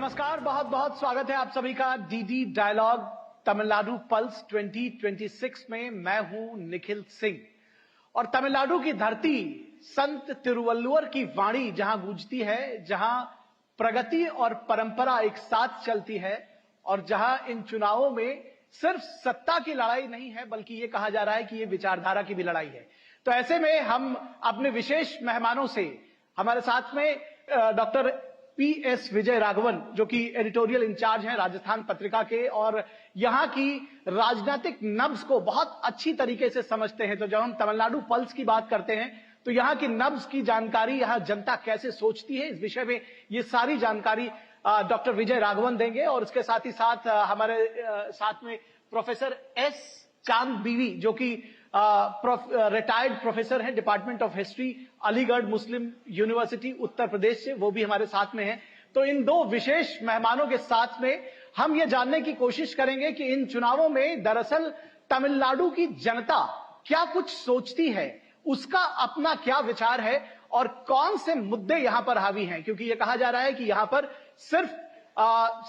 नमस्कार, बहुत बहुत स्वागत है आप सभी का डीडी डायलॉग तमिलनाडु पल्स 2026 में। मैं हूं निखिल सिंह और तमिलनाडु की धरती संत तिरुवल्लुवर की वाणी जहां गूंजती है, जहां प्रगति और परंपरा एक साथ चलती है और जहां इन चुनावों में सिर्फ सत्ता की लड़ाई नहीं है बल्कि यह कहा जा रहा है कि यह विचारधारा की भी लड़ाई है। तो ऐसे में हम अपने विशेष मेहमानों से, हमारे साथ में डॉक्टर पीएस विजय राघवन जो कि एडिटोरियल इंचार्ज हैं राजस्थान पत्रिका के और यहां की राजनीतिक नब्ज को बहुत अच्छी तरीके से समझते हैं। तो जब हम तमिलनाडु पल्स की बात करते हैं तो यहां की नब्ज की जानकारी, यहां जनता कैसे सोचती है, इस विषय में ये सारी जानकारी डॉक्टर विजय राघवन देंगे। और इसके साथ ही साथ हमारे साथ में प्रोफेसर एस चांद बीवी जो कि रिटायर्ड प्रोफेसर हैं department of history, Aligarh Muslim University Uttar Pradesh से, वो भी हमारे साथ में हैं। तो इन दो विशेष मेहमानों के साथ में हम ये जानने की कोशिश करेंगे कि इन चुनावों में दरअसल तमिलनाडु की जनता क्या कुछ सोचती है, उसका अपना क्या विचार है और कौन से मुद्दे यहां पर हावी हैं। क्योंकि यह कहा जा रहा है कि यहां पर सिर्फ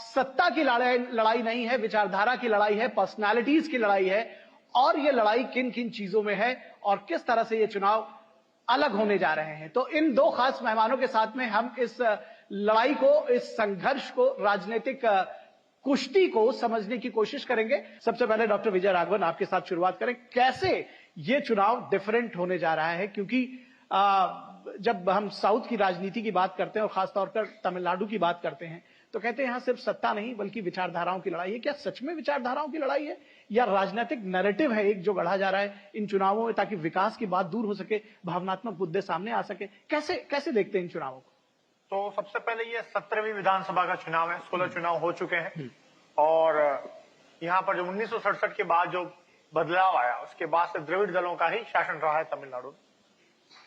सत्ता की लड़ाई नहीं है, विचारधारा की लड़ाई है, पर्सनालिटीज की लड़ाई है। और ये लड़ाई किन किन चीजों में है और किस तरह से ये चुनाव अलग होने जा रहे हैं। तो इन दो खास मेहमानों के साथ में हम इस लड़ाई को, इस संघर्ष को, राजनीतिक कुश्ती को समझने की कोशिश करेंगे। सबसे पहले डॉक्टर विजय राघवन आपके साथ शुरुआत करें, कैसे ये चुनाव डिफरेंट होने जा रहा है। क्योंकि जब हम साउथ की राजनीति की बात करते हैं और खासतौर पर तमिलनाडु की बात करते हैं तो कहते हैं यहां सिर्फ सत्ता नहीं बल्कि विचारधाराओं की लड़ाई है। क्या सच में विचारधाराओं की लड़ाई है या राजनीतिक नैरेटिव है एक जो गढ़ा जा रहा है इन चुनावों में ताकि विकास की बात दूर हो सके, भावनात्मक मुद्दे सामने आ सके? कैसे देखते हैं इन चुनावों को? तो सबसे पहले ये 17वीं विधानसभा का चुनाव है। 16 चुनाव हो चुके हैं और यहाँ पर जो 1967 के बाद जो बदलाव आया उसके बाद से द्रविड़ दलों का ही शासन रहा है तमिलनाडु में।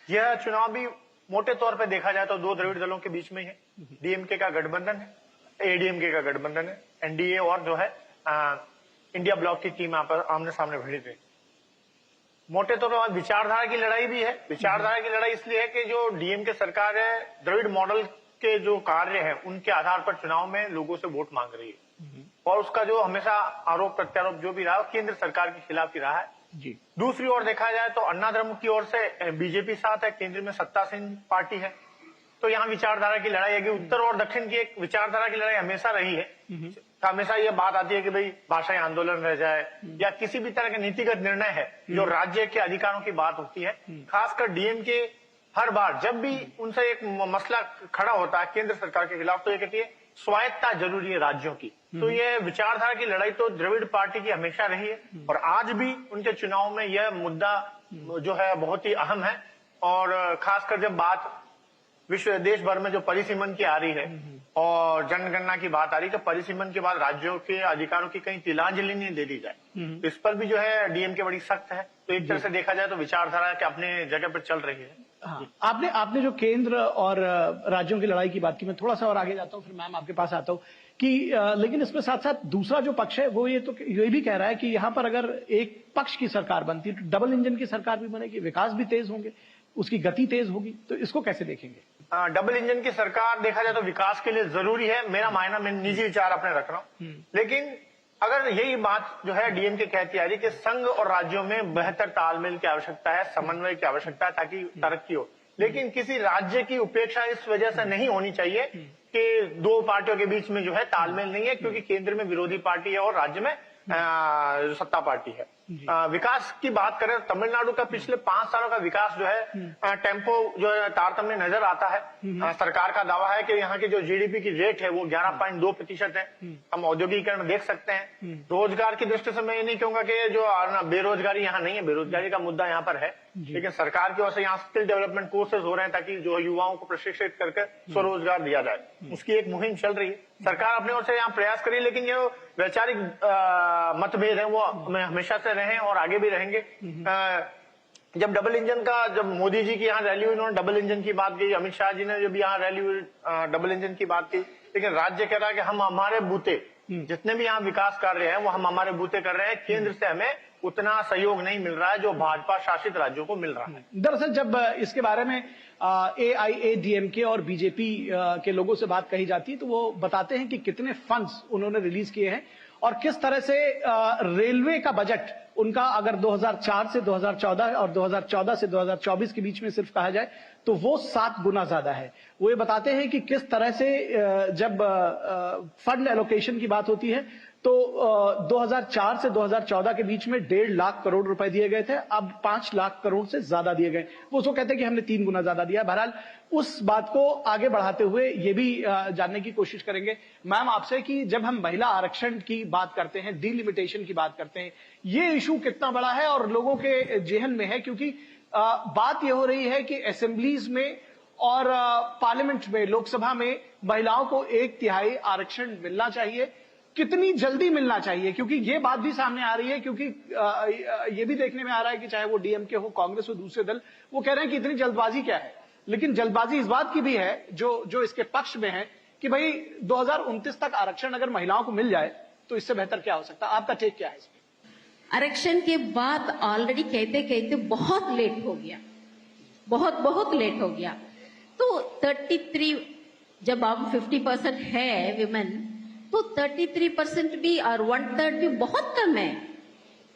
यह चुनाव भी मोटे तौर पर देखा जाए तो दो द्रविड़ दलों के बीच में ही है। डीएमके का गठबंधन है, एडीएमके का गठबंधन है, एनडीए और जो है इंडिया ब्लॉक की टीम यहाँ पर आमने सामने भिड़ी थी। मोटे तौर पर विचारधारा की लड़ाई भी है। विचारधारा की लड़ाई इसलिए है कि जो डीएमके सरकार है द्रविड़ मॉडल के जो कार्य है उनके आधार पर चुनाव में लोगों से वोट मांग रही है और उसका जो हमेशा आरोप प्रत्यारोप जो भी रहा केंद्र सरकार के खिलाफ ही रहा है जी। दूसरी ओर देखा जाए तो अन्ना द्रमुड़ की ओर से बीजेपी साथ है, केंद्र में सत्तासीन पार्टी है। तो यहाँ विचारधारा की लड़ाई है कि उत्तर और दक्षिण की एक विचारधारा की लड़ाई हमेशा रही है। हमेशा ये बात आती है कि भाई भाषाई आंदोलन रह जाए या किसी भी तरह के नीतिगत निर्णय है जो राज्य के अधिकारों की बात होती है। खासकर डीएमके हर बार जब भी उनसे एक मसला खड़ा होता है केंद्र सरकार के खिलाफ तो ये कहती है स्वायत्तता जरूरी है राज्यों की। तो ये विचारधारा की लड़ाई तो द्रविड़ पार्टी की हमेशा रही है और आज भी उनके चुनाव में यह मुद्दा जो है बहुत ही अहम है। और खासकर जब बात विश्व देश भर में जो परिसीमन की आ रही है और जनगणना की बात आ रही है तो परिसीमन के बाद राज्यों के अधिकारों की कहीं तिलांजलि नहीं दे दी जाए, इस पर भी जो है डीएमके बड़ी सख्त है। तो एक तरह से देखा जाए तो विचारधारा के अपने जगह पर चल रही है। हाँ, आपने जो केंद्र और राज्यों की लड़ाई की बात की, मैं थोड़ा सा और आगे जाता हूँ फिर मैम आपके पास आता हूँ कि लेकिन इसमें साथ साथ दूसरा जो पक्ष है वो ये भी कह रहा है कि यहाँ पर अगर एक पक्ष की सरकार बनती है तो डबल इंजन की सरकार भी बनेगी, विकास भी तेज होंगे, उसकी गति तेज होगी। तो इसको कैसे देखेंगे? डबल इंजन की सरकार देखा जाए तो विकास के लिए जरूरी है। मेरा मायना, मैं निजी विचार अपने रख रहा हूँ। लेकिन अगर यही बात जो है डीएमके कहती आ रही कि संघ और राज्यों में बेहतर तालमेल की आवश्यकता है, समन्वय की आवश्यकता है ताकि तरक्की हो, लेकिन किसी राज्य की उपेक्षा इस वजह से नहीं होनी चाहिए कि दो पार्टियों के बीच में जो है तालमेल नहीं है क्योंकि केंद्र में विरोधी पार्टी है और राज्य में सत्ता पार्टी है। विकास की बात करें तो तमिलनाडु का पिछले 5 सालों का विकास जो है टेम्पो जो है तारतम्य नजर आता है। सरकार का दावा है कि यहाँ की जो जीडीपी की रेट है वो 11.2% है। हम औद्योगिकीकरण देख सकते हैं। रोजगार की दृष्टि से मैं ये नहीं कहूंगा कि जो बेरोजगारी यहाँ नहीं है, बेरोजगारी का मुद्दा यहाँ पर है, लेकिन सरकार की ओर से यहाँ स्किल डेवलपमेंट कोर्सेज हो रहे हैं ताकि जो युवाओं को प्रशिक्षित करके स्वरोजगार दिया जाए, उसकी एक मुहिम चल रही है। सरकार अपने ओर से यहाँ प्रयास करी, लेकिन ये वैचारिक मतभेद है वो हमेशा से रहे और आगे भी रहेंगे। जब डबल इंजन का, जब मोदी जी की यहाँ रैली हुई उन्होंने डबल इंजन की बात की, अमित शाह जी ने जब यहाँ रैली हुई डबल इंजन की बात की, लेकिन राज्य कह रहा है कि हम हमारे बूते जितने भी यहाँ विकास कार्य हैं वो हम हमारे बूते कर रहे हैं, केंद्र से हमें उतना सहयोग नहीं मिल रहा है जो भाजपा शासित राज्यों को मिल रहा है। दरअसल जब इसके बारे में AIADMK और बीजेपी के लोगों से बात कही जाती है तो वो बताते हैं कि कितने फंड्स उन्होंने रिलीज किए हैं और किस तरह से रेलवे का बजट उनका अगर 2004 से 2014 और 2014 से 2024 के बीच में सिर्फ कहा जाए तो वो 7 गुना ज्यादा है। वो ये बताते हैं कि किस तरह से जब फंड एलोकेशन की बात होती है तो 2004 से 2014 के बीच में 1.5 लाख करोड़ रुपए दिए गए थे, अब 5 लाख करोड़ से ज्यादा दिए गए। वो उसको कहते हैं कि हमने 3 गुना ज्यादा दिया। बहरहाल उस बात को आगे बढ़ाते हुए ये भी जानने की कोशिश करेंगे मैम आपसे कि जब हम महिला आरक्षण की बात करते हैं, डिलिमिटेशन की बात करते हैं, ये इशू कितना बड़ा है और लोगों के जेहन में है, क्योंकि बात यह हो रही है कि असेंबलीज में और पार्लियामेंट में, लोकसभा में महिलाओं को 1/3 आरक्षण मिलना चाहिए। कितनी जल्दी मिलना चाहिए, क्योंकि ये बात भी सामने आ रही है, क्योंकि ये भी देखने में आ रहा है कि चाहे वो डीएमके हो, कांग्रेस हो, दूसरे दल, वो कह रहे हैं कि इतनी जल्दबाजी क्या है। लेकिन जल्दबाजी इस बात की भी है जो इसके पक्ष में है कि भाई 2029 तक आरक्षण अगर महिलाओं को मिल जाए तो इससे बेहतर क्या हो सकता है। आपका टेक क्या है इस पर? आरक्षण के बाद ऑलरेडी कहते कहते बहुत लेट हो गया, बहुत लेट हो गया। तो 33 जब अब 50% है विमेन, तो 33% भी और 1/3 भी बहुत कम है।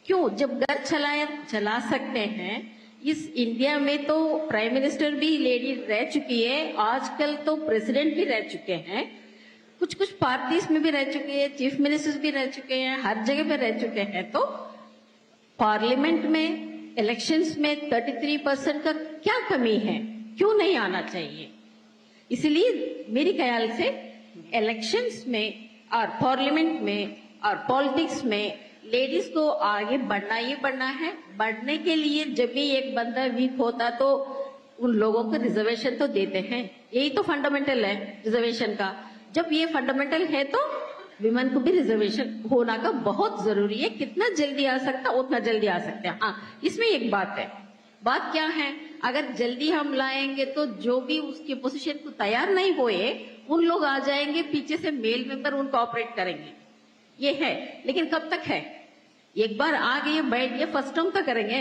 क्यों? जब घर चला सकते हैं। इस इंडिया में तो प्राइम मिनिस्टर भी लेडी रह चुकी है, आजकल तो प्रेसिडेंट भी रह चुके हैं, कुछ पार्टीज में भी रह चुके हैं, चीफ मिनिस्टर्स भी रह चुके हैं, हर जगह पे रह चुके हैं। तो पार्लियामेंट में, इलेक्शंस में 33% का क्या कमी है? क्यों नहीं आना चाहिए? इसलिए मेरे ख्याल से इलेक्शंस में और पार्लियामेंट में और पॉलिटिक्स में लेडीज को आगे बढ़ना है। बढ़ने के लिए जब भी एक बंदा वीक होता तो उन लोगों को रिजर्वेशन तो देते हैं, यही तो फंडामेंटल है रिजर्वेशन का। जब ये फंडामेंटल है तो विमेन को भी रिजर्वेशन होना का बहुत जरूरी है। कितना जल्दी आ सकता उतना जल्दी आ सकते हैं। हाँ, इसमें एक बात है। बात क्या है? अगर जल्दी हम लाएंगे तो जो भी उसकी पोजीशन को तैयार नहीं हुए उन लोग आ जाएंगे, पीछे से मेल मेंबर उनको ऑपरेट करेंगे। ये है, लेकिन कब तक है? एक बार आ गए, बैठ गए, फर्स्ट टर्म तो करेंगे,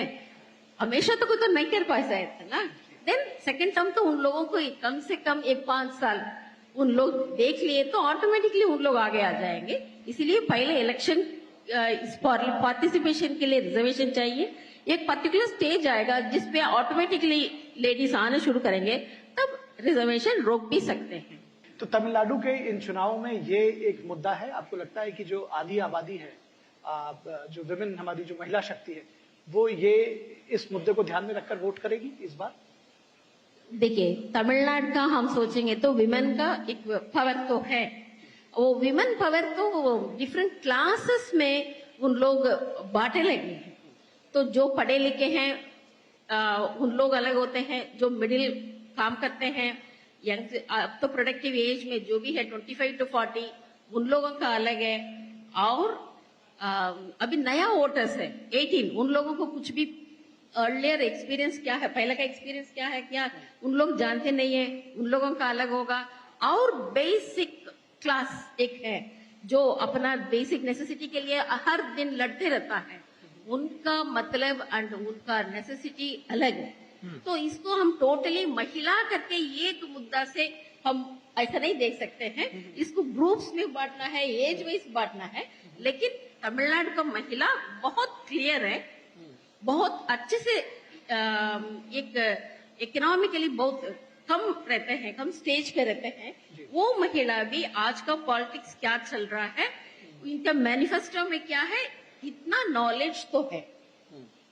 हमेशा तो कोई तो नहीं कर पाए शायद ना। देन सेकंड टर्म तो उन लोगों को कम से कम 5 साल उन लोग देख लिए तो ऑटोमेटिकली उन लोग आगे आ जाएंगे। इसलिए पहले इलेक्शन पार्टिसिपेशन के लिए रिजर्वेशन चाहिए। एक पर्टिकुलर स्टेज आएगा जिसपे ऑटोमेटिकली लेडीज आने शुरू करेंगे, तब रिजर्वेशन रोक भी सकते हैं। तो तमिलनाडु के इन चुनावों में ये एक मुद्दा है। आपको लगता है कि जो आधी आबादी है, जो विमेन, हमारी जो महिला शक्ति है, वो ये इस मुद्दे को ध्यान में रखकर वोट करेगी इस बार? देखिए, तमिलनाडु का हम सोचेंगे तो विमेन का एक पावर तो है। वो विमेन पावर तो डिफरेंट क्लासेस में उन लोग बांटे लगे हैं। तो जो पढ़े लिखे हैं उन लोग अलग होते हैं, जो मिडिल काम करते हैं, यंग अब तो प्रोडक्टिव एज में जो भी है 25 to 40 उन लोगों का अलग है। और अभी नया वोटर्स है 18, उन लोगों को कुछ भी अर्लियर एक्सपीरियंस क्या है, पहले का एक्सपीरियंस क्या है, क्या उन लोग जानते नहीं है, उन लोगों का अलग होगा। और बेसिक क्लास एक है जो अपना बेसिक नेसेसिटी के लिए हर दिन लड़ते रहता है, उनका मतलब एंड उनका नेसेसिटी अलग है। तो इसको हम टोटली महिला करके एक मुद्दा से हम ऐसा नहीं देख सकते हैं। इसको ग्रुप्स में बांटना है, एज वाइज बांटना है। लेकिन तमिलनाडु का महिला बहुत क्लियर है, बहुत अच्छे से एक इकोनॉमिकली बहुत कम रहते हैं, कम स्टेज पे रहते हैं। वो महिला भी आज का पॉलिटिक्स क्या चल रहा है, इनका मैनिफेस्टो में क्या है, इतना नॉलेज तो है।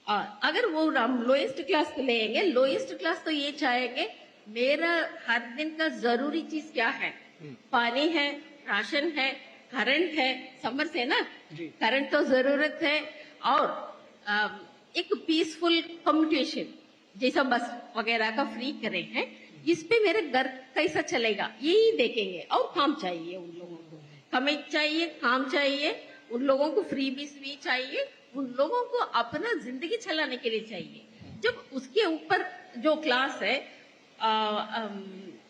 अगर वो हम लोएस्ट क्लास को लेंगे, लोएस्ट क्लास तो ये चाहेंगे मेरा हर दिन का जरूरी चीज क्या है, पानी है, राशन है, करंट है, समर से ना करंट तो जरूरत है, और एक पीसफुल कम्युनिकेशन जैसा बस वगैरह का फ्री करे हैं, इस पे मेरे घर कैसा चलेगा यही देखेंगे। और काम चाहिए उन लोगों को, कमाई चाहिए, काम चाहिए, उन लोगों को फ्री भी चाहिए, उन लोगों को अपना जिंदगी चलाने के लिए चाहिए। जब उसके ऊपर जो क्लास है,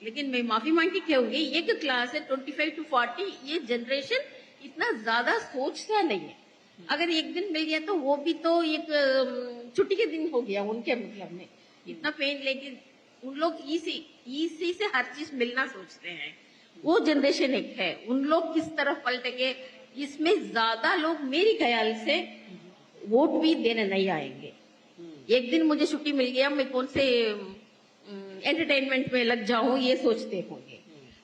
लेकिन मैं माफी मांग के कहूंगी, एक क्लास है 25 to 40, ये जनरेशन इतना ज्यादा सोचता नहीं है। अगर एक दिन मिल गया तो वो भी तो एक छुट्टी के दिन हो गया उनके मतलब में। इतना पेन लेके उन लोग इसी से हर चीज मिलना सोचते हैं। वो जनरेशन एक है, उन लोग किस तरफ पलटेंगे इसमें ज्यादा लोग मेरी ख्याल से वोट भी देने नहीं आएंगे। एक दिन मुझे छुट्टी मिल गया, मैं कौन से एंटरटेनमेंट में लग जाऊं ये सोचते होंगे।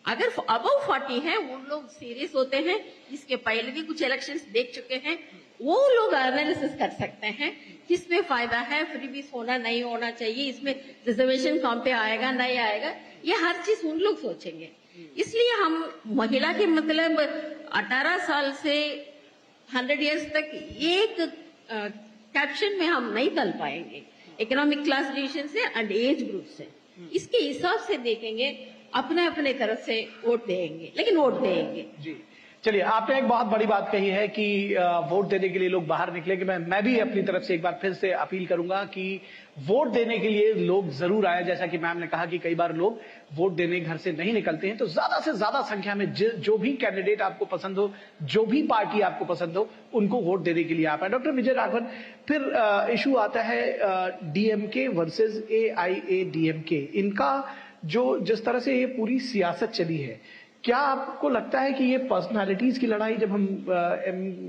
अगर अबव 40 है उन लोग सीरियस होते हैं, इसके पहले भी कुछ इलेक्शंस देख चुके हैं, वो लोग एनालिसिस कर सकते हैं किसमें फायदा है, फ्रीबीज होना नहीं होना चाहिए, इसमें रिजर्वेशन काम पे आएगा नहीं आएगा, ये हर चीज उन लोग सोचेंगे। इसलिए हम महिला के मतलब 18 साल से 100 इयर्स तक एक कैप्शन में हम नहीं तल पाएंगे, इकोनॉमिक क्लास डिविजन से एंड एज ग्रुप से। इसके हिसाब से देखेंगे, अपने अपने तरफ से वोट देंगे, लेकिन वोट देंगे। जी चलिए, आपने एक बहुत बड़ी बात कही है कि वोट देने के लिए लोग बाहर निकलेंगे। मैं भी अपनी तरफ से एक बार फिर से अपील करूंगा कि वोट देने के लिए लोग जरूर आए। जैसा कि मैम ने कहा कि कई बार लोग वोट देने घर से नहीं निकलते हैं, तो ज्यादा से ज्यादा संख्या में जो भी कैंडिडेट आपको पसंद हो, जो भी पार्टी आपको पसंद हो, उनको वोट देने के लिए आप आए। डॉक्टर विजय राघवन, फिर इशू आता है डीएमके वर्सेज AIADMK, इनका जिस तरह से ये पूरी सियासत चली है, क्या आपको लगता है कि ये पर्सनालिटीज की लड़ाई, जब हम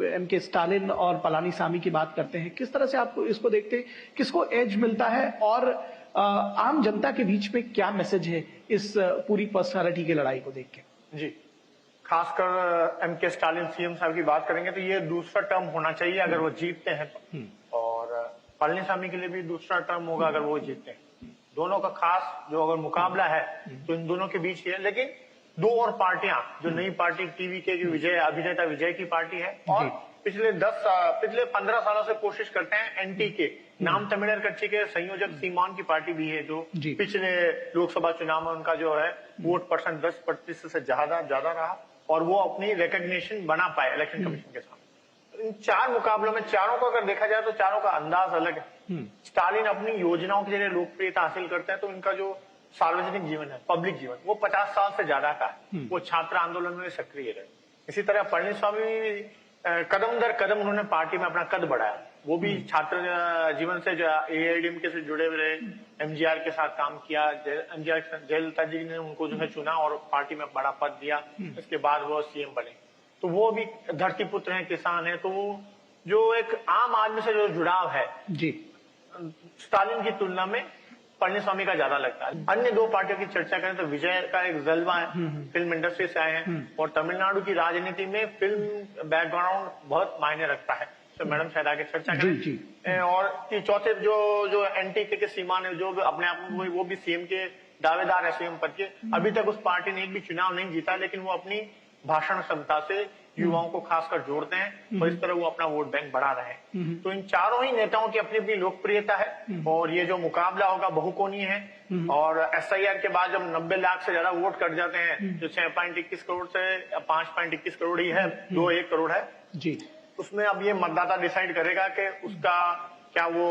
एम के स्टालिन और पलानीसामी की बात करते हैं, किस तरह से आप इसको देखते हैं, किसको एज मिलता है, और आम जनता के बीच में क्या मैसेज है इस पूरी पर्सनालिटी की लड़ाई को देख के? जी, खासकर एम.के. स्टालिन सीएम साहब की बात करेंगे तो ये दूसरा टर्म होना चाहिए अगर वो जीतते हैं तो, और पलानीसामी के लिए भी दूसरा टर्म होगा अगर वो जीतते हैं। दोनों का खास जो अगर मुकाबला है तो इन दोनों के बीच ही है। लेकिन दो और पार्टियां, जो नई पार्टी टीवीके की विजय, अभिनेता विजय की पार्टी है, और पिछले 15 सालों से कोशिश करते हैं एनटीके, नाम तमिलर कक्षी के संयोजक सीमान की पार्टी भी है, जो पिछले लोकसभा चुनाव में उनका जो है वोट परसेंट 10% से ज्यादा रहा, और वो अपनी रिकॉग्निशन बना पाए इलेक्शन कमीशन के सामने। इन चार मुकाबलों में चारों को अगर देखा जाए तो चारों का अंदाज अलग है। स्टालिन अपनी योजनाओं के जरिए लोकप्रियता हासिल करते हैं, तो इनका जो सार्वजनिक जीवन है, पब्लिक जीवन, वो 50 साल से ज्यादा का है। वो छात्र आंदोलन में सक्रिय रहे। इसी तरह पलानीस्वामी कदम दर कदम उन्होंने पार्टी में अपना कद बढ़ाया। वो भी छात्र जीवन से AIADMK से जुड़े हुए रहे, MGR के साथ काम किया, MGR जयललिता जी ने उनको जो है चुना और पार्टी में बड़ा पद दिया। इसके बाद वो सीएम बने। तो वो भी धरती पुत्र हैं, किसान है, तो जो एक आम आदमी से जो जुड़ाव है जी, स्टालिन की तुलना में पलानीस्वामी का ज्यादा लगता है। अन्य दो पार्टियों की चर्चा करें तो विजय का एक जलवा है, फिल्म इंडस्ट्री से आए हैं, और तमिलनाडु की राजनीति में फिल्म बैकग्राउंड बहुत मायने रखता है। तो मैडम शायद आगे चर्चा करें। और चौथे जो एनटीके के सीमान है, जो अपने आप में वो भी सीएम के दावेदार है, सीएम पद के। अभी तक उस पार्टी ने एक भी चुनाव नहीं जीता, लेकिन वो अपनी भाषण क्षमता से युवाओं को खासकर जोड़ते हैं, और इस तरह वो अपना वोट बैंक बढ़ा रहे हैं। तो इन चारों ही नेताओं की अपनी अपनी लोकप्रियता है, और ये जो मुकाबला होगा बहुकोणीय है। और SIR के बाद जब 90 लाख से ज्यादा वोट कट जाते हैं, जो 6.21 करोड़ से 5.21 करोड़ ही है, 2-1 करोड़ है जी, उसमें अब ये मतदाता डिसाइड करेगा कि उसका क्या वो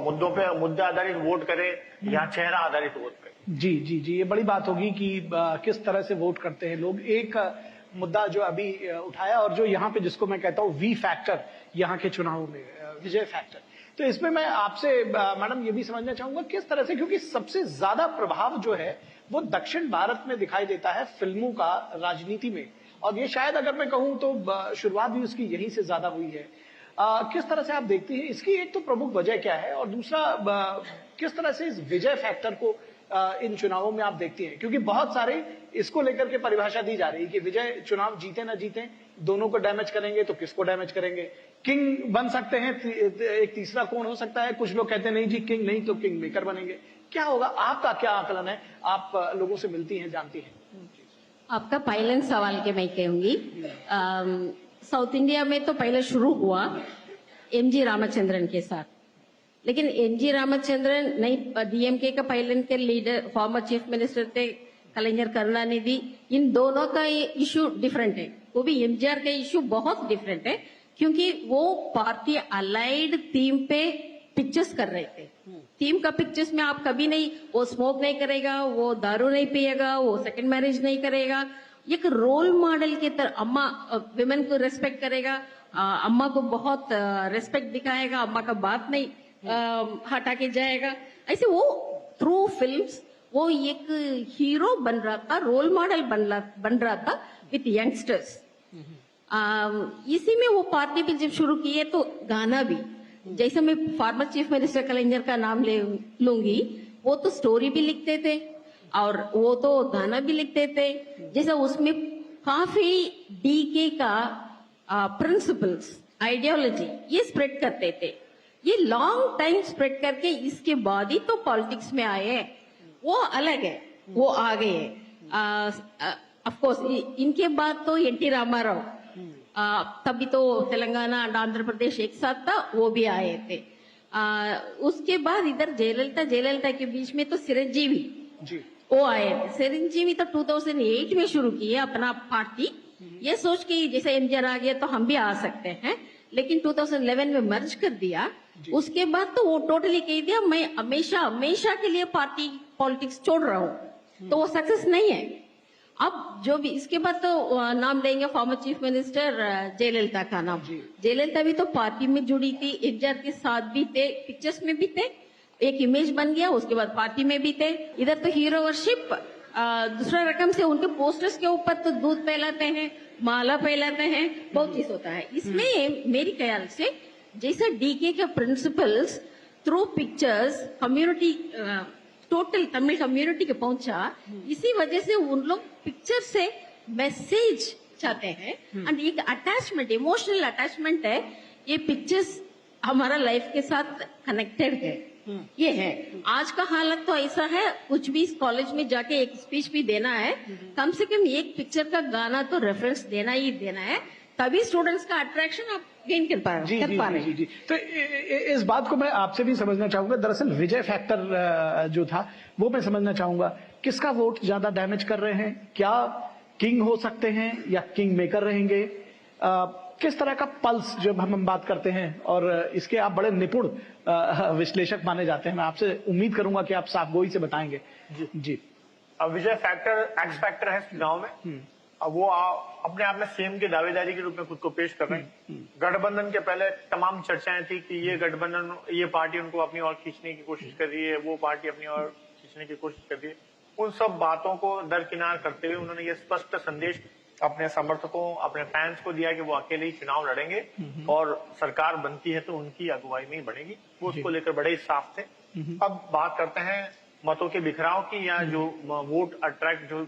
मुद्दा आधारित वोट करे या चेहरा आधारित वोट करे। जी जी जी, ये बड़ी बात होगी कि किस तरह से वोट करते हैं लोग। एक मुद्दा जो अभी उठाया, और जो यहाँ पे जिसको मैं कहता हूँ V फैक्टर, यहाँ के चुनाव में विजय फैक्टर, तो इसमें मैं आपसे मैडम ये भी समझना चाहूंगा किस तरह से, क्योंकि सबसे ज्यादा प्रभाव जो है वो दक्षिण भारत में दिखाई देता है फिल्मों का राजनीति में, और ये शायद अगर मैं कहूँ तो शुरुआत भी उसकी यहीं से ज्यादा हुई है। किस तरह से आप देखती हैं इसकी एक तो प्रमुख वजह क्या है, और दूसरा किस तरह से इस विजय फैक्टर को इन चुनावों में आप देखती हैं, क्योंकि बहुत सारे इसको लेकर के परिभाषा दी जा रही है कि विजय चुनाव जीते ना जीते, दोनों को डैमेज करेंगे तो किसको डैमेज करेंगे, किंग बन सकते हैं, एक तीसरा कौन हो सकता है, कुछ लोग कहते हैं नहीं जी किंग नहीं तो किंग मेकर बनेंगे। क्या होगा, आपका क्या आकलन है, आप लोगों से मिलती हैं, जानती हैं? आपका पहले सवाल के मैं कहूंगी, साउथ इंडिया में तो पहले शुरू हुआ MG रामचंद्रन के साथ, लेकिन MG रामचंद्रन नहीं, DMK का पहले के लीडर फॉर्मर चीफ मिनिस्टर थे कलिंगर करुणानिधि, इन दोनों का इशू डिफरेंट है। वो भी MGR का इशू बहुत डिफरेंट है, क्योंकि वो पार्टी अलाइड थीम पे पिक्चर्स कर रहे थे। थीम का पिक्चर्स में आप कभी नहीं, वो स्मोक नहीं करेगा, वो दारू नहीं पिएगा, वो सेकंड मैरिज नहीं करेगा, एक रोल मॉडल की तरह अम्मा विमेन को रेस्पेक्ट करेगा, अम्मा को बहुत रिस्पेक्ट दिखाएगा, अम्मा का बात नहीं हटा के जाएगा। ऐसे वो थ्रू फिल्म्स वो एक हीरो बन रहा था, रोल मॉडल बन रहा था विथ यंगस्टर्स। इसी में वो पार्टी भी जब शुरू की है तो गाना भी, जैसे मैं फॉर्मर चीफ मिनिस्टर कलाइंजर का नाम लूंगी, वो तो स्टोरी भी लिखते थे और वो तो गाना भी लिखते थे। जैसा उसमें काफी डीके का प्रिंसिपल्स, आइडियोलॉजी ये स्प्रेड करते थे। ये लॉन्ग टाइम स्प्रेड करके इसके बाद ही तो पॉलिटिक्स में आए हैं। वो अलग है, वो आ गए हैं। ऑफ कोर्स इनके बाद तो एनटी रामाराव, तभी तो तेलंगाना और आंध्र प्रदेश एक साथ था, वो भी आए थे। उसके बाद इधर जयललिता के बीच में तो चिरंजीवी जी, वो आए थे। चिरंजीवी तो 2008 में शुरू किए अपना पार्टी, ये सोच के जैसे एमजीआर आ गया तो हम भी आ सकते हैं, लेकिन 2011 में मर्ज कर दिया। उसके बाद तो वो टोटली कह दिया मैं हमेशा के लिए पार्टी पॉलिटिक्स छोड़ रहा हूँ, तो वो सक्सेस नहीं है। अब जो भी इसके बाद तो नाम लेंगे फॉर्मर चीफ मिनिस्टर जयललिता का नाम। जयललिता भी तो पार्टी में जुड़ी थी, एमजीआर के साथ भी थे, पिक्चर्स में भी थे, एक इमेज बन गया, उसके बाद पार्टी में भी थे। इधर तो हीरो वर्शिप दूसरा रकम से उनके पोस्टर्स के ऊपर तो दूध फैलाते हैं, माला फैलाते हैं, बहुत चीज होता है। इसमें मेरी ख्याल से जैसा डीके का principles through pictures community, total Tamil community के पहुंचा, इसी वजह से उन लोग पिक्चर से मैसेज चाहते हैं। एंड एक अटैचमेंट, इमोशनल अटैचमेंट है, ये पिक्चर्स हमारा लाइफ के साथ कनेक्टेड है। ये है आज का हालत तो ऐसा है, कुछ भी कॉलेज में जाके एक स्पीच भी देना है, कम से कम एक पिक्चर का गाना तो रेफरेंस देना ही देना है, तभी स्टूडेंट्स का अट्रैक्शन आप गेन कर पा रहे हैं। जी। तो इस बात को मैं आपसे भी समझना चाहूंगा। दरअसल विजय फैक्टर जो था वो मैं समझना चाहूंगा, किसका वोट ज्यादा डैमेज कर रहे हैं? क्या किंग हो सकते हैं या किंग मेकर रहेंगे? किस तरह का पल्स जब हम बात करते हैं, और इसके आप बड़े निपुण विश्लेषक माने जाते हैं, मैं आपसे उम्मीद करूंगा कि आप साफगोई से बताएंगे। जी। अब विजय फैक्टर एक्स फैक्टर है चुनाव में। अब वो अपने आप में सीएम की दावेदारी के रूप में खुद को पेश कर रहे हैं। गठबंधन के पहले तमाम चर्चाएं थी कि ये गठबंधन, ये पार्टी उनको अपनी ओर खींचने की कोशिश कर रही है, वो पार्टी अपनी ओर खींचने की कोशिश कर रही है। उन सब बातों को दरकिनार करते हुए उन्होंने ये स्पष्ट संदेश अपने समर्थकों, अपने फैंस को दिया कि वो अकेले ही चुनाव लड़ेंगे और सरकार बनती है तो उनकी अगुवाई में ही बनेगी। वो उसको लेकर बड़े ही साफ थे। अब बात करते हैं मतों के बिखराव की, या जो वोट अट्रैक्ट जो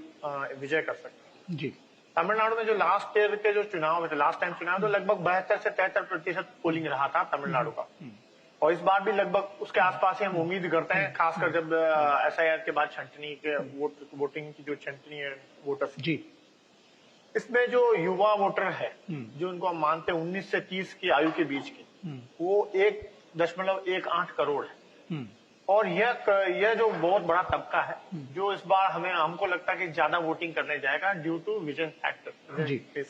विजय कर सकते हैं। जी। तमिलनाडु में जो लास्ट ईयर के जो चुनाव हुए थे, लास्ट टाइम चुनाव, तो लगभग 72 से 73% पोलिंग रहा था तमिलनाडु का, और इस बार भी लगभग उसके आसपास ही हम उम्मीद करते हैं, खासकर जब एसआईआर के बाद छंटनी के वोटिंग की जो छंटनी है वोटर्स जी, इसमें जो युवा वोटर है, जो उनको हम मानते हैं 19 से 30 की आयु के बीच की, वो 1.18 करोड़ है। और यह जो बहुत बड़ा तबका है, जो इस बार हमको लगता है कि ज्यादा वोटिंग करने जाएगा ड्यू टू विजय फैक्टर।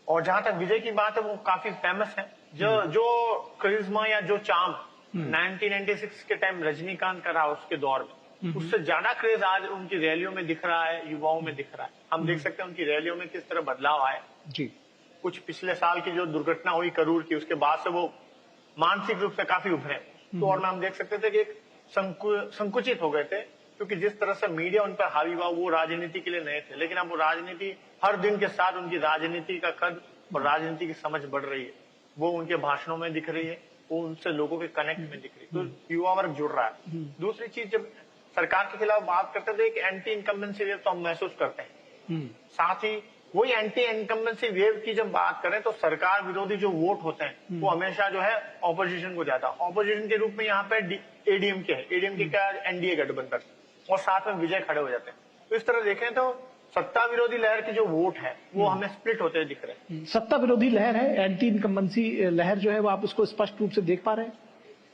और जहां तक विजय की बात है, वो काफी फेमस है। जो करिश्मा या जो चार्म 1996 के टाइम रजनीकांत का रहा उसके दौर में, उससे ज्यादा क्रेज आज उनकी रैलियों में दिख रहा है, युवाओं में दिख रहा है। हम देख सकते हैं उनकी रैलियों में किस तरह बदलाव आए जी। कुछ पिछले साल की जो दुर्घटना हुई करूर की, उसके बाद से वो मानसिक रूप से काफी उभरे। तो और में हम देख सकते थे कि एक संकुचित हो गए थे, क्योंकि जिस तरह से मीडिया उन पर हावी हुआ, वो राजनीति के लिए नए थे। लेकिन अब वो राजनीति, हर दिन के साथ उनकी राजनीति का कद और राजनीति की समझ बढ़ रही है। वो उनके भाषणों में दिख रही है, वो उनसे लोगों के कनेक्ट में दिख रही है। तो युवा वर्ग जुड़ रहा है। दूसरी चीज, जब सरकार के खिलाफ बात करते थे, एक एंटी इनकम्बेंसी वेव तो हम महसूस करते हैं। साथ ही वही एंटी इनकम्बेंसी वेव की जब बात करें, तो सरकार विरोधी जो वोट होते हैं वो हमेशा जो है ऑपोजिशन को जाता है। ऑपोजिशन के रूप में यहाँ पे एडीएमके है, एडीएमके का एनडीए गठबंधन, और साथ में विजय खड़े हो जाते हैं। तो इस तरह देखें तो सत्ता विरोधी लहर की जो वोट है वो हमें स्प्लिट होते दिख रहे हैं। सत्ता विरोधी लहर है, एंटी इनकम्बेंसी लहर जो है वो आप उसको स्पष्ट रूप से देख पा रहे हैं?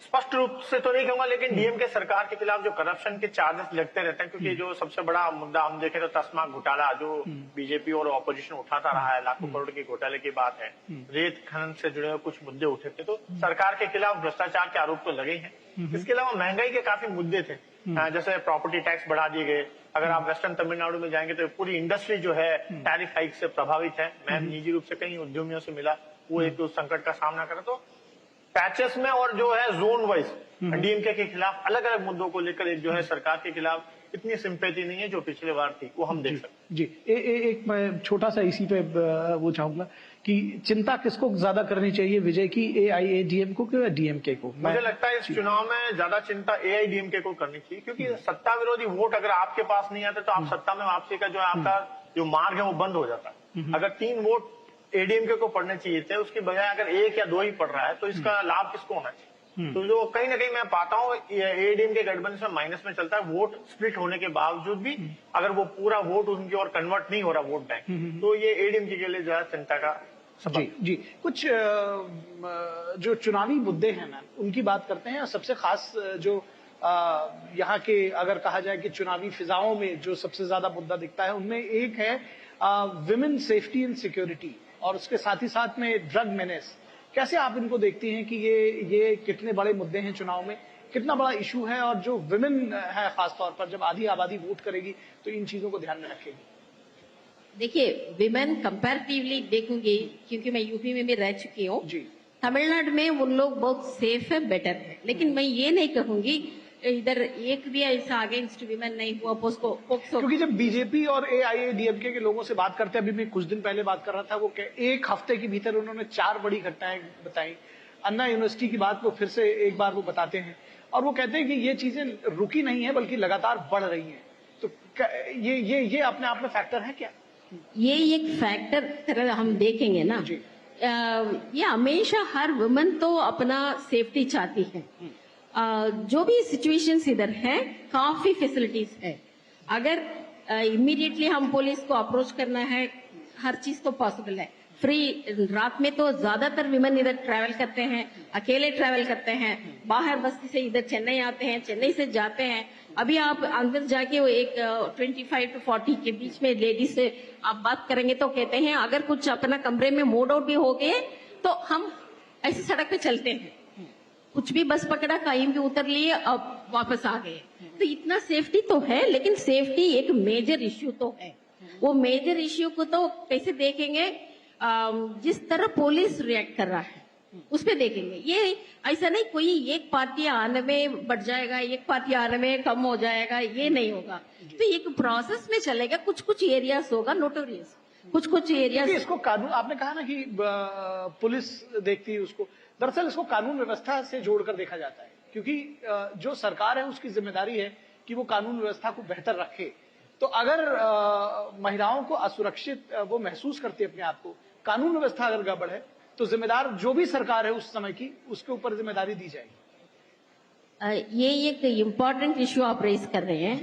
स्पष्ट रूप से तो नहीं कहूंगा, लेकिन डीएमके सरकार के खिलाफ जो करप्शन के चार्जेस लगते रहते हैं, क्योंकि जो सबसे बड़ा मुद्दा हम देखें तो तस्मा घोटाला जो बीजेपी और ऑपोजिशन उठाता रहा है, लाखों करोड़ के घोटाले की बात है, रेत खनन से जुड़े हुए कुछ मुद्दे उठे थे, तो सरकार के खिलाफ भ्रष्टाचार के आरोप तो लगे हैं। इसके अलावा महंगाई के काफी मुद्दे थे, जैसे प्रॉपर्टी टैक्स बढ़ा दिए गए। अगर आप वेस्टर्न तमिलनाडु में जाएंगे तो पूरी इंडस्ट्री जो है टैरिफ हाइक से प्रभावित है। मैं निजी रूप से कई उद्यमियों से मिला, वो एक उस संकट का सामना करे। तो पैचेस में और जो है जोन वाइज डीएमके के खिलाफ अलग अलग मुद्दों को लेकर एक जो है सरकार के खिलाफ इतनी सिंपैथी नहीं है जो पिछले बार थी, वो हम देख सकते जी। एक मैं छोटा सा इसी पे वो चाहूंगा कि चिंता किसको ज्यादा करनी चाहिए, विजय की एआईएडीएम को या डीएमके को? मुझे लगता है इस चुनाव में ज्यादा चिंता एआईडीएमके को करनी चाहिए, क्योंकि सत्ता विरोधी वोट अगर आपके पास नहीं आते तो आप सत्ता में वापसी का जो है आपका जो मार्ग है वो बंद हो जाता है। अगर 3 वोट एडीएमके को पढ़ने चाहिए थे, उसकी बजाय अगर 1 या 2 ही पढ़ रहा है तो इसका लाभ किसको होना चाहिए? तो जो कहीं ना कहीं मैं पाता हूँ एडीएमके गठबंधन से माइनस में चलता है। वोट स्प्लिट होने के बावजूद भी अगर वो पूरा वोट उनकी ओर कन्वर्ट नहीं हो रहा वोट बैंक, तो ये एडीएमके के लिए ज्यादा चिंता का जी जी। कुछ जो चुनावी मुद्दे हैं मैम, उनकी बात करते हैं। और सबसे खास जो यहाँ के अगर कहा जाए कि चुनावी फिजाओं में जो सबसे ज्यादा मुद्दा दिखता है, उनमें एक है विमेन सेफ्टी एंड सिक्योरिटी, और उसके साथ ही साथ में ड्रग मेनेस। कैसे आप इनको देखती हैं कि ये कितने बड़े मुद्दे हैं चुनाव में, कितना बड़ा इशू है, और जो विमेन है खासतौर पर जब आधी आबादी वोट करेगी तो इन चीजों को ध्यान में रखेगी? देखिए, विमेन कंपैरेटिवली देखूंगी क्योंकि मैं यूपी में भी रह चुकी हूँ। तमिलनाडु में उन लोग बहुत सेफ है, बेटर है, लेकिन मैं ये नहीं कहूंगी इधर एक भी ऐसा अगेंस्ट विमेन नहीं हुआ पोस्को। क्योंकि जब बीजेपी और एआईएडीएमके के लोगों से बात करते हैं, अभी मैं कुछ दिन पहले बात कर रहा था, वो एक हफ्ते के भीतर उन्होंने 4 बड़ी घटनाएं बताई। अन्ना यूनिवर्सिटी की बात को फिर से एक बार वो बताते हैं, और वो कहते हैं कि ये चीजें रुकी नहीं है बल्कि लगातार बढ़ रही हैं। तो ये अपने आप में फैक्टर है क्या? ये एक फैक्टर तरह हम देखेंगे ना। ये हमेशा हर वुमन तो अपना सेफ्टी चाहती है। जो भी सिचुएशंस इधर है, काफी फैसिलिटीज है। अगर इमीडिएटली हम पुलिस को अप्रोच करना है, हर चीज तो पॉसिबल है। फ्री रात में तो ज्यादातर विमेन इधर ट्रैवल करते हैं, अकेले ट्रैवल करते हैं, बाहर बस्ती से इधर चेन्नई आते हैं, चेन्नई से जाते हैं। अभी आप अंदर जाके वो एक 25 to 40 के बीच में लेडीज से आप बात करेंगे तो कहते हैं अगर कुछ अपना कमरे में मूड आउट भी हो गए तो हम ऐसे सड़क पे चलते हैं, कुछ भी बस पकड़ा, कहीं भी उतर लिए, अब वापस आ गए। तो इतना सेफ्टी तो है, लेकिन सेफ्टी एक मेजर इश्यू तो है। वो मेजर इश्यू को तो कैसे देखेंगे, जिस तरह पुलिस रिएक्ट कर रहा है उस पे देखेंगे। ये ऐसा नहीं कोई एक पार्टी आने में बढ़ जाएगा, एक पार्टी आने में कम हो जाएगा, ये नहीं होगा। तो एक प्रोसेस में चलेगा। कुछ कुछ एरियाज होगा नोटोरियस, कुछ कुछ एरियाज। इसको कानून, आपने कहा ना कि पुलिस देखती है उसको, दरअसल इसको कानून व्यवस्था से जोड़कर देखा जाता है, क्योंकि जो सरकार है उसकी जिम्मेदारी है कि वो कानून व्यवस्था को बेहतर रखे। तो अगर महिलाओं को असुरक्षित वो महसूस करती है अपने आप को, कानून व्यवस्था अगर गड़बड़ है, तो जिम्मेदार जो भी सरकार है उस समय की, उसके ऊपर जिम्मेदारी दी जाएगी। ये एक इम्पोर्टेंट इश्यू आप रेज कर रहे हैं।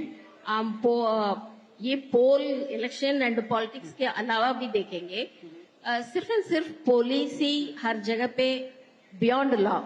ये पोल, इलेक्शन एंड पॉलिटिक्स के अलावा भी देखेंगे। सिर्फ एंड सिर्फ पुलिस ही हर जगह पे बियॉन्ड लॉ,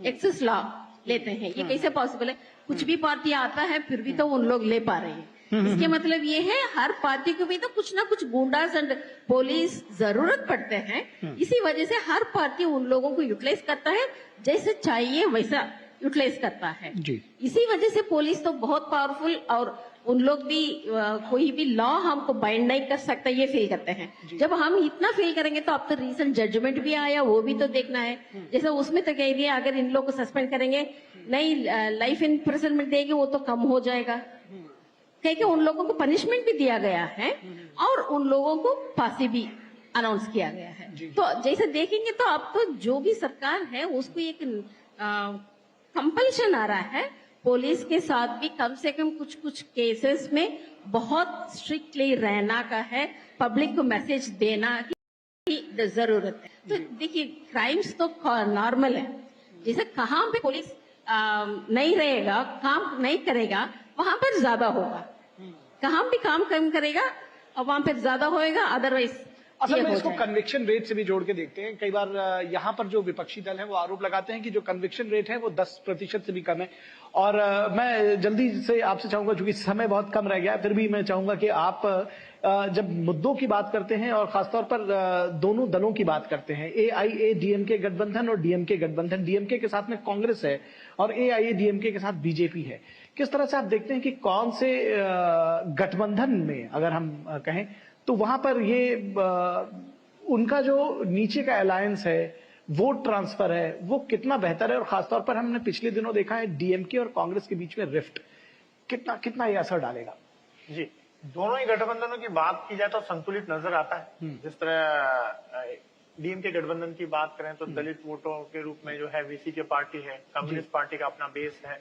एक्सेस लॉ लेते हैं, ये कैसे पॉसिबल है? कुछ भी पार्टी आता है फिर भी तो उन लोग ले पा रहे हैं। इसके मतलब ये है हर पार्टी को भी तो कुछ ना कुछ गुंडास एंड पुलिस जरूरत पड़ते हैं। इसी वजह से हर पार्टी उन लोगों को यूटिलाइज करता है, जैसे चाहिए वैसा यूटिलाइज करता है। इसी वजह से पुलिस तो बहुत पावरफुल, और उन लोग भी कोई भी लॉ हमको बाइंड नहीं कर सकता, ये फील करते हैं। जब हम इतना फील करेंगे तो अब तो रीसेंट जजमेंट भी आया, वो भी तो देखना है। जैसे उसमें तो कह दिया अगर इन लोग को सस्पेंड करेंगे, नहीं लाइफ इम्प्रिजनमेंट देंगे, वो तो कम हो जाएगा। कह के उन लोगों को पनिशमेंट भी दिया गया है और उन लोगों को फांसी भी अनाउंस किया गया है। तो जैसे देखेंगे तो अब तो जो भी सरकार है उसको एक कंपल्शन आ रहा है पुलिस के साथ भी कम से कम कुछ कुछ केसेस में बहुत स्ट्रिक्टली रहना का है, पब्लिक को मैसेज देना की जरूरत है। तो देखिए क्राइम्स तो नॉर्मल है, जैसे कहाँ पे पुलिस नहीं रहेगा, काम नहीं करेगा, वहां पर ज्यादा होगा। कहाँ भी काम कम करेगा और वहां पर ज्यादा होएगा, अदरवाइज असल ये में हो इसको जाए। कन्विक्शन रेट से भी जोड़ के देखते हैं। कई बार यहाँ पर जो विपक्षी दल है वो आरोप लगाते हैं कि जो कन्विक्शन रेट है वो 10% से भी कम है। और मैं जल्दी से आपसे चाहूंगा, क्योंकि समय बहुत कम रह गया है, फिर भी मैं चाहूंगा कि आप जब मुद्दों की बात करते हैं और खासतौर पर दोनों दलों की बात करते हैं, AIADMK गठबंधन और DMK गठबंधन, DMK के साथ में कांग्रेस है और AIADMK के साथ बीजेपी है, किस तरह से आप देखते हैं कि कौन से गठबंधन में अगर हम कहें तो वहां पर ये उनका जो नीचे का अलायंस है, वोट ट्रांसफर है, वो कितना बेहतर है? और खासतौर पर हमने पिछले दिनों देखा है DMK और कांग्रेस के बीच में रिफ्ट, कितना कितना ये असर डालेगा? जी, दोनों ही गठबंधनों की बात की जाए तो संतुलित नजर आता है। जिस तरह DMK गठबंधन की बात करें तो दलित वोटों के रूप में जो है VC पार्टी है, कम्युनिस्ट पार्टी का अपना बेस है।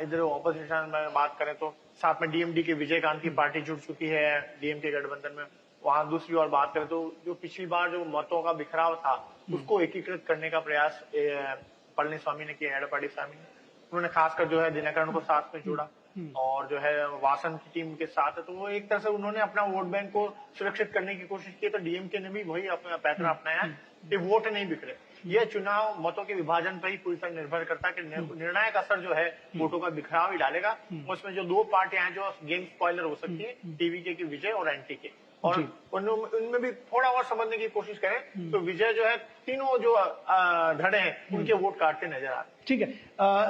इधर ऑपोजिशन में बात करें तो साथ में DMD के विजयकांत की पार्टी जुड़ चुकी है DMK गठबंधन में। वहां दूसरी ओर बात करें तो जो पिछली बार जो मतों का बिखराव था उसको एकीकृत करने का प्रयास पळनिस्वामी ने किया, एडपाडी स्वामी ने। उन्होंने खासकर जो है दिनकरन को साथ में जोड़ा और जो है वासन की टीम के साथ है, तो वो एक तरह से उन्होंने अपना वोट बैंक को सुरक्षित करने की कोशिश की। तो DMK ने भी वही अपना पैटर्न अपनाया है कि वोट नहीं बिखरे। यह चुनाव मतों के विभाजन पर ही पूरी तरह निर्भर करता है कि निर्णायक असर जो है वोटों का बिखराव ही डालेगा। उसमें जो दो पार्टियां हैं जो गेम स्पॉइलर हो सकती है, TVK की विजय और NTK, और उनमें भी थोड़ा और समझने की कोशिश करें तो विजय जो है तीनों जो धड़े हैं उनके वोट काटते नजर आ रहे हैं। ठीक है,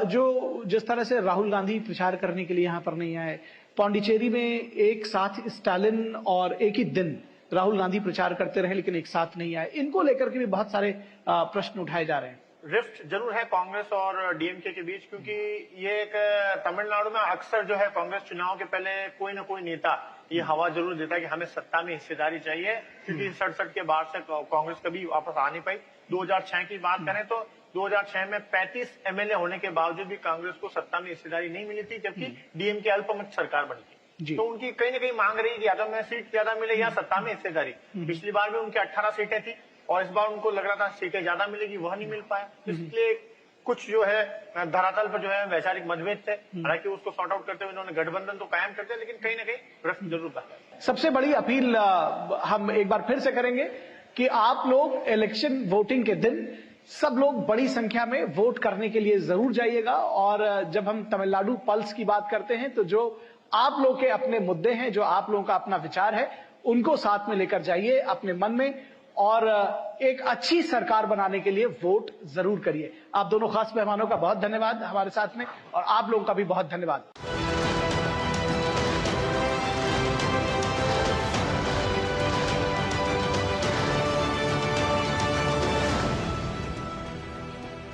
जो जिस तरह से राहुल गांधी प्रचार करने के लिए यहाँ पर नहीं आए, पौंडीचेरी में एक साथ स्टालिन और एक ही दिन राहुल गांधी प्रचार करते रहे लेकिन एक साथ नहीं आए, इनको लेकर के भी बहुत सारे प्रश्न उठाए जा रहे हैं। रिफ्ट जरूर है कांग्रेस और DMK के बीच, क्योंकि ये एक तमिलनाडु में अक्सर जो है कांग्रेस चुनाव के पहले कोई ना कोई नेता ये हवा जरूर देता है कि हमें सत्ता में हिस्सेदारी चाहिए, क्योंकि 67 के बाद से कांग्रेस कभी वापस आ नहीं पाई। 2006 की बात करें तो 2006 में 35 MLA होने के बावजूद भी कांग्रेस को सत्ता में हिस्सेदारी नहीं मिली थी, जबकि DMK अल्पमत सरकार बनी थी। तो उनकी कहीं ना कहीं मांग रही कि या तो मैं सीट ज्यादा मिले या सत्ता में हिस्सेदारी। पिछली बार भी उनकी 18 सीटें थी और इस बार उनको लग रहा था सीटें ज्यादा मिलेगी, वह नहीं मिल पाया। इसलिए कुछ जो है धरातल पर जो है वैचारिक मतभेद थे, हालांकि उसको सॉर्ट आउट करते हुए इन्होंने गठबंधन तो कायम कर दिया, लेकिन कहीं ना कहीं प्रश्न जरूर बना। सबसे बड़ी अपील हम एक बार फिर से करेंगे कि आप लोग इलेक्शन वोटिंग के दिन सब लोग बड़ी संख्या में वोट करने के लिए जरूर जाइएगा। और जब हम तमिलनाडु पल्स की बात करते हैं तो जो आप लोग के अपने मुद्दे हैं, जो आप लोगों का अपना विचार है, उनको साथ में लेकर जाइए अपने मन में और एक अच्छी सरकार बनाने के लिए वोट जरूर करिए। आप दोनों खास मेहमानों का बहुत धन्यवाद हमारे साथ में, और आप लोगों का भी बहुत धन्यवाद।